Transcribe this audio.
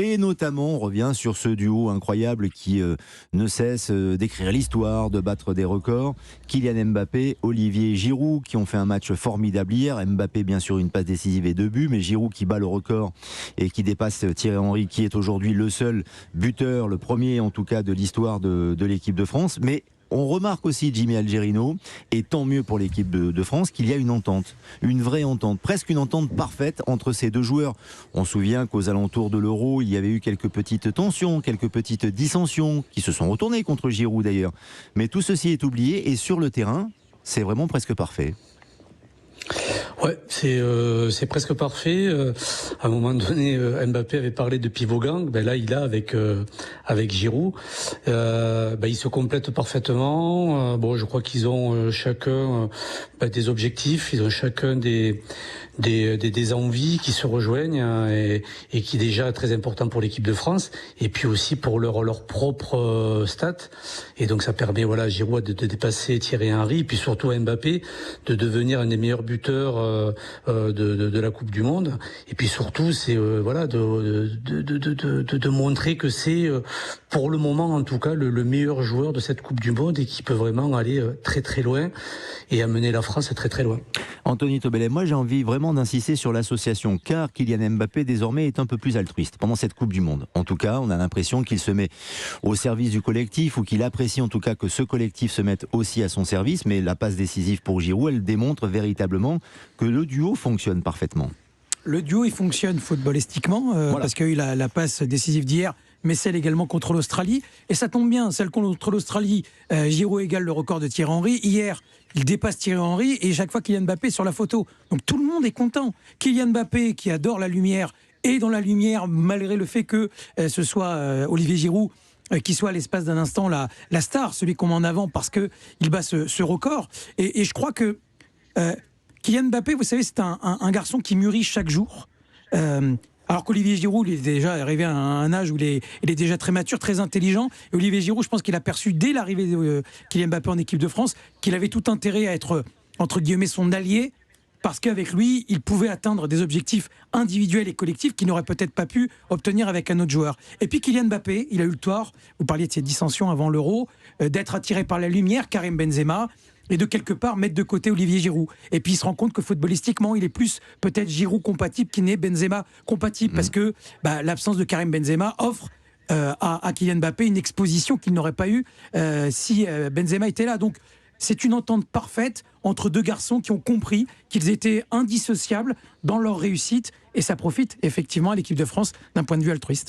Et notamment, on revient sur ce duo incroyable qui ne cesse d'écrire l'histoire, de battre des records. Kylian Mbappé, Olivier Giroud, qui ont fait un match formidable hier. Mbappé, bien sûr, une passe décisive et 2 buts, mais Giroud qui bat le record et qui dépasse Thierry Henry, qui est aujourd'hui le seul buteur, le premier en tout cas de l'histoire de l'équipe de France. Mais on remarque aussi, Jimmy Algerino, et tant mieux pour l'équipe de France, qu'il y a une entente, une vraie entente, presque une entente parfaite entre ces deux joueurs. On se souvient qu'aux alentours de l'Euro, il y avait eu quelques petites tensions, quelques petites dissensions, qui se sont retournées contre Giroud d'ailleurs. Mais tout ceci est oublié, et sur le terrain, c'est vraiment presque parfait. Ouais, c'est presque parfait. À un moment donné, Mbappé avait parlé de pivot gang. Ben là, il a avec Giroud. Ils se complètent parfaitement. Je crois qu'ils ont chacun des objectifs. Ils ont chacun des envies qui se rejoignent et qui déjà est très important pour l'équipe de France. Et puis aussi pour leur propre stats. Et donc ça permet à Giroud de dépasser Thierry Henry. Et puis surtout à Mbappé de devenir un des meilleurs buteurs de la Coupe du Monde. Et puis surtout, c'est de montrer que c'est pour le moment en tout cas le meilleur joueur de cette Coupe du Monde et qui peut vraiment aller très très loin et amener la France très très loin. Anthony Tobellet, moi j'ai envie vraiment d'insister sur l'association, car Kylian Mbappé désormais est un peu plus altruiste pendant cette Coupe du Monde. En tout cas, on a l'impression qu'il se met au service du collectif, ou qu'il apprécie en tout cas que ce collectif se mette aussi à son service, mais la passe décisive pour Giroud, elle démontre véritablement que le duo fonctionne parfaitement. Le duo, il fonctionne footballistiquement, parce qu'il y a eu la passe décisive d'hier, mais celle également contre l'Australie. Et ça tombe bien, celle contre l'Australie, Giroud égale le record de Thierry Henry. Hier, il dépasse Thierry Henry et chaque fois Kylian Mbappé est sur la photo. Donc tout le monde est content. Kylian Mbappé, qui adore la lumière, est dans la lumière, malgré le fait que ce soit Olivier Giroud qui soit à l'espace d'un instant la star, celui qu'on met en avant parce qu'il bat ce record. Et je crois que Kylian Mbappé, vous savez, c'est un garçon qui mûrit chaque jour. Alors qu'Olivier Giroud, il est déjà arrivé à un âge où il est déjà très mature, très intelligent. Et Olivier Giroud, je pense qu'il a perçu dès l'arrivée de Kylian Mbappé en équipe de France qu'il avait tout intérêt à être, entre guillemets, son allié, parce qu'avec lui, il pouvait atteindre des objectifs individuels et collectifs qu'il n'aurait peut-être pas pu obtenir avec un autre joueur. Et puis Kylian Mbappé, il a eu le tort, vous parliez de ses dissensions avant l'Euro, d'être attiré par la lumière, Karim Benzema, et de quelque part mettre de côté Olivier Giroud. Et puis il se rend compte que footballistiquement, il est plus peut-être Giroud compatible qu'il n'est Benzema compatible, parce que l'absence de Karim Benzema offre à Kylian Mbappé une exposition qu'il n'aurait pas eue si Benzema était là. Donc c'est une entente parfaite entre deux garçons qui ont compris qu'ils étaient indissociables dans leur réussite, et ça profite effectivement à l'équipe de France d'un point de vue altruiste.